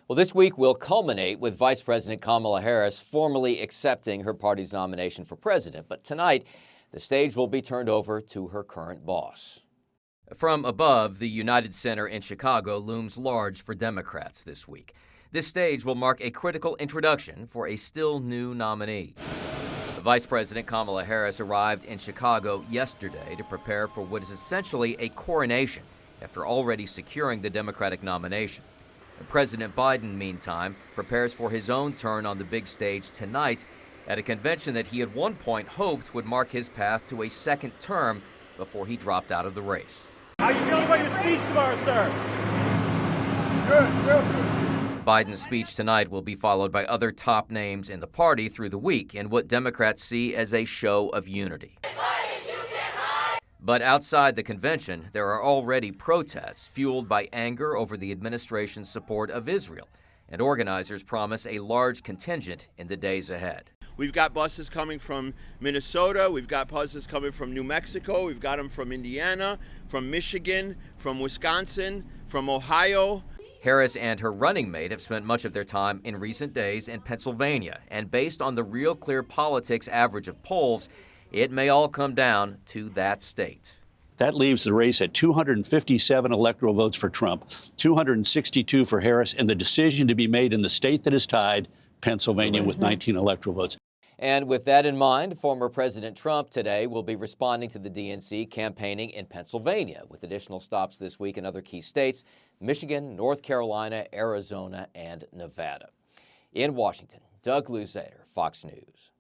Well, this week will culminate with Vice President Kamala Harris formally accepting her party's nomination for president. But tonight, the stage will be turned over to her current boss. From above, the United Center in Chicago looms large for Democrats this week. This stage will mark a critical introduction for a still new nominee. Vice President Kamala Harris arrived in Chicago yesterday to prepare for what is essentially a coronation after already securing the Democratic nomination. President Biden, meantime, prepares for his own turn on the big stage tonight at a convention that he at one point hoped would mark his path to a second term before he dropped out of the race. How you feeling about your speech tomorrow, sir? Good, real good. Biden's speech tonight will be followed by other top names in the party through the week in what Democrats see as a show of unity. But outside the convention, there are already protests fueled by anger over the administration's support of Israel, and organizers promise a large contingent in the days ahead. We've got buses coming from Minnesota, we've got buses coming from New Mexico, we've got them from Indiana, from Michigan, from Wisconsin, from Ohio. Harris and her running mate have spent much of their time in recent days in Pennsylvania, and based on the Real Clear Politics average of polls, it may all come down to that state. That leaves the race at 257 electoral votes for Trump, 262 for Harris, and the decision to be made in the state that is tied, Pennsylvania, with 19 electoral votes. And with that in mind, former President Trump today will be responding to the DNC campaigning in Pennsylvania, with additional stops this week in other key states, Michigan, North Carolina, Arizona, and Nevada. In Washington, Doug Luzader, Fox News.